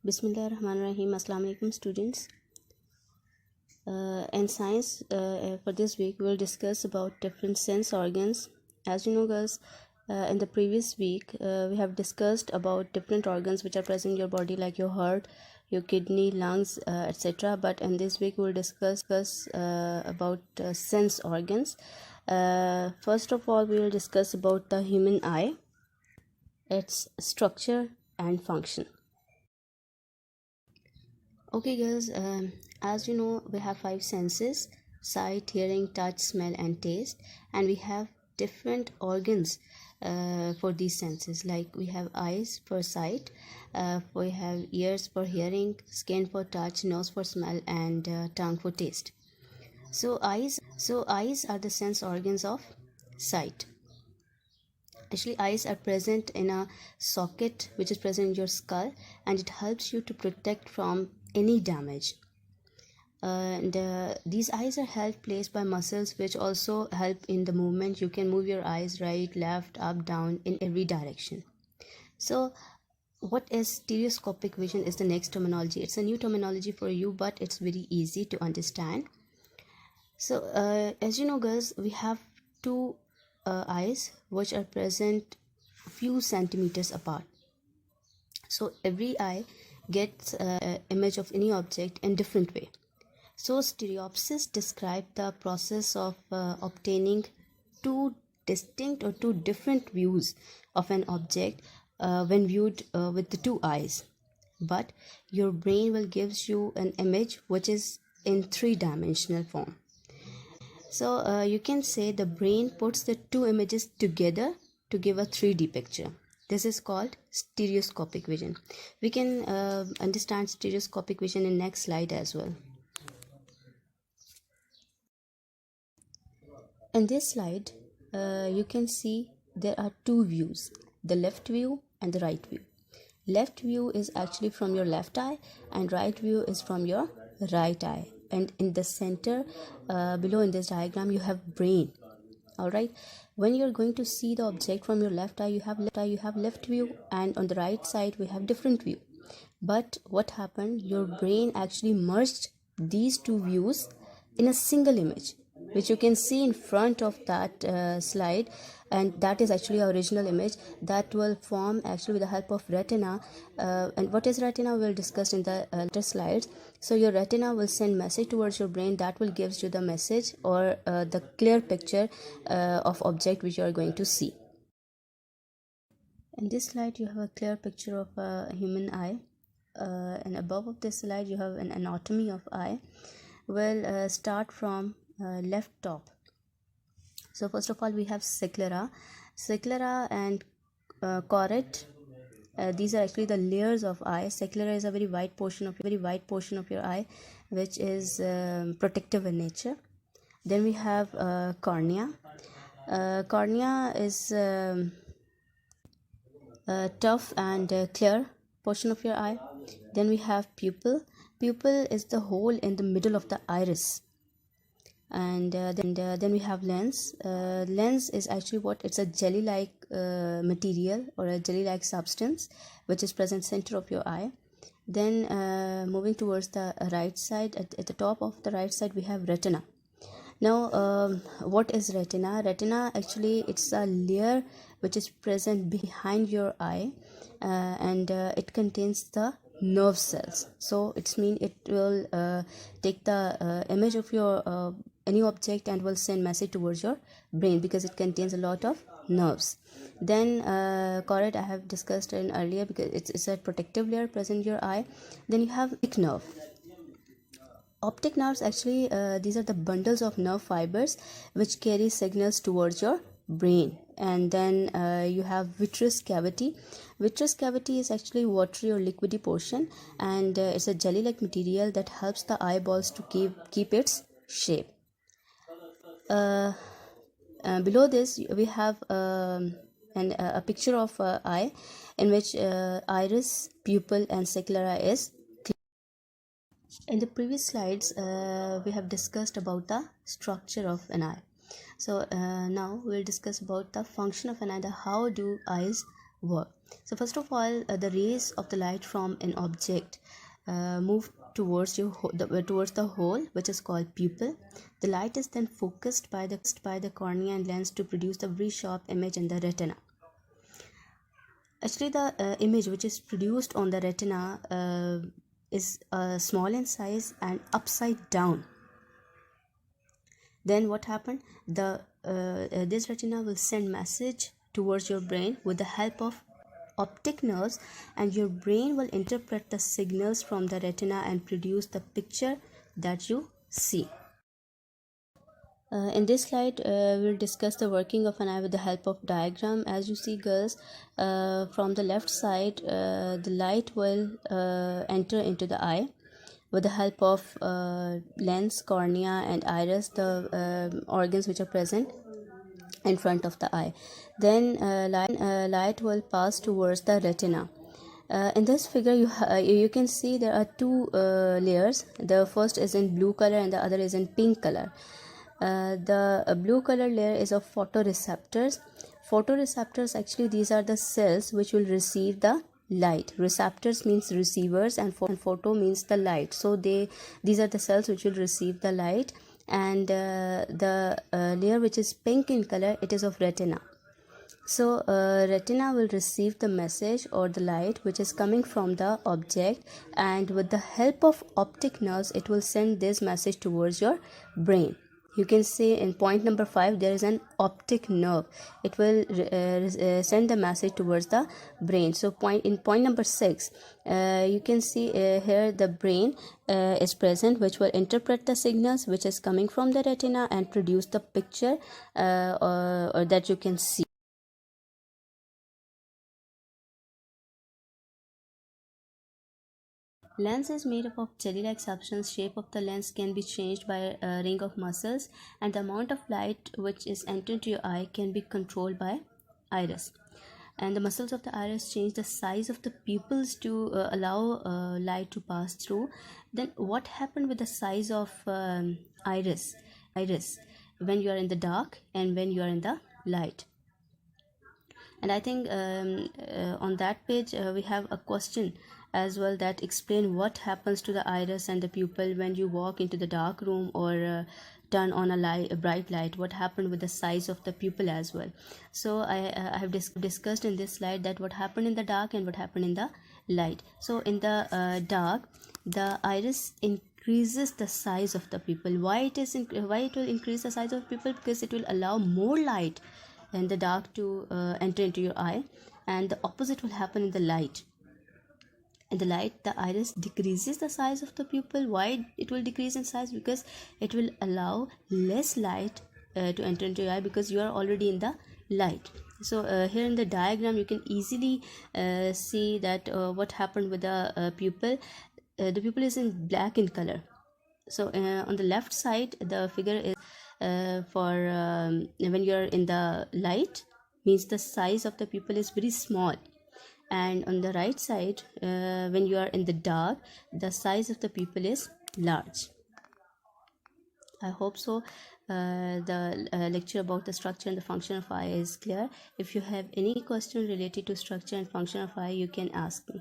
Bismillahirrahmanirrahim. Assalamu alaikum students. In science, for this week we will discuss about different sense organs. As you know guys, in the previous week we have discussed about different organs which are present in your body, like your heart, your kidney, lungs, etc. But in this week we will discuss about sense organs. First of all, we will discuss about the human eye, its structure and function. Okay guys, as you know, we have 5 senses: sight, hearing, touch, smell and taste. And we have different organs for these senses. Like we have eyes for sight, we have ears for hearing, skin for touch, nose for smell and tongue for taste. So eyes are the sense organs of sight. Actually, eyes are present in a socket which is present in your skull, and it helps you to protect from any damage. And these eyes are held placed by muscles which also help in the movement. You can move your eyes right, left, up, down, in every direction. So what is stereoscopic vision is the next terminology. It's a new terminology for you, but it's very easy to understand. So as you know guys, we have two eyes which are present few centimeters apart. So every eye gets image of any object in different way. So stereopsis describe the process of obtaining two distinct or two different views of an object when viewed with the two eyes. But your brain will gives you an image which is in 3-dimensional form. So you can say the brain puts the two images together to give a 3D picture. This is called stereoscopic vision. We can understand stereoscopic vision in next slide as well. In this slide, you can see there are two views, the left view and the right view. Left view is actually from your left eye and right view is from your right eye. And in the center below in this diagram you have brain. All right, when you're going to see the object from your left eye, you have left view, and on the right side we have different view. But what happened, your brain actually merged these two views in a single image, which you can see in front of that slide, and that is actually our original image that will form actually with the help of retina. And what is retina we'll discuss in the later slides. So your retina will send message towards your brain that will gives you the message or the clear picture of object which you are going to see. In this slide you have a clear picture of a human eye, and above of this slide you have an anatomy of eye. We'll start from left top. So first of all we have sclera and choroid. These are actually the layers of eye. Sclera is a very wide portion of your eye, which is protective in nature. Then we have cornea. Cornea is tough and clear portion of your eye. Then we have pupil. Pupil is the hole in the middle of the iris. And then we have lens. Lens is actually it's a jelly like material or a jelly like substance which is present center of your eye. Then moving towards the right side, at the top of the right side we have retina. Now what is retina? Retina actually it's a layer which is present behind your eye, and it contains the nerve cells. So it's mean it will take the image of your any object and will send message towards your brain because it contains a lot of nerves. Then choroid I have discussed in earlier because it's a protective layer present in your eye. Then you have optic nerve. Optic nerves actually these are the bundles of nerve fibers which carry signals towards your brain. And then you have vitreous cavity. Vitreous cavity is actually watery or liquidy portion, and it's a jelly like material that helps the eyeballs to keep its shape. Below this we have a picture of eye in which iris, pupil and sclera is. In the previous slides we have discussed about the structure of an eye. So now we'll discuss about the function of an eye, how do eyes work. So first of all, the rays of the light from an object move towards towards the hole, which is called pupil. The light is then focused by the cornea and lens to produce the very sharp image in the retina. Actually, the image which is produced on the retina is small in size and upside down. Then what happened? This retina will send message towards your brain with the help of optic nerves, and your brain will interpret the signals from the retina and produce the picture that you see. In this slide, we'll discuss the working of an eye with the help of diagram. As you see, girls, from the left side, the light will enter into the eye with the help of lens, cornea, and iris, the organs which are present in front of the eye. Then light will pass towards the retina. In this figure, you can see there are two layers. The first is in blue color and the other is in pink color. The blue color layer is of photoreceptors. Photoreceptors, actually, these are the cells which will receive the light. Receptors means receivers, and photo means the light. So these are the cells which will receive the light. And the layer which is pink in color, it is of retina. So retina will receive the message or the light which is coming from the object, and with the help of optic nerves, it will send this message towards your brain. You can see in point number 5 there is an optic nerve. It will send the message towards the brain. So in point number 6, you can see here the brain is present, which will interpret the signals which is coming from the retina and produce the picture or that you can see. Lens is made up of jelly-like substance. Shape of the lens can be changed by a ring of muscles, and the amount of light which is entered to your eye can be controlled by iris. And the muscles of the iris change the size of the pupils to allow light to pass through. Then what happened with the size of iris when you are in the dark and when you are in the light? And I think on that page we have a question as well that explain what happens to the iris and the pupil when you walk into the dark room or turn on a bright light. What happened with the size of the pupil as well? So I have discussed in this slide that what happened in the dark and what happened in the light. So in the dark, the iris increases the size of the pupil. Why it will increase the size of the pupil? Because it will allow more light in the dark to enter into your eye, and the opposite will happen in the light. In the light, the iris decreases the size of the pupil. Why it will decrease in size? Because it will allow less light to enter into your eye, because you are already in the light. So here in the diagram you can easily see that what happened with the pupil. The pupil is in black in color. So on the left side, the figure is for when you are in the light, means the size of the pupil is very small, and on the right side, when you are in the dark, the size of the pupil is large. I hope so. The lecture about the structure and the function of eye is clear. If you have any question related to structure and function of eye, you can ask me.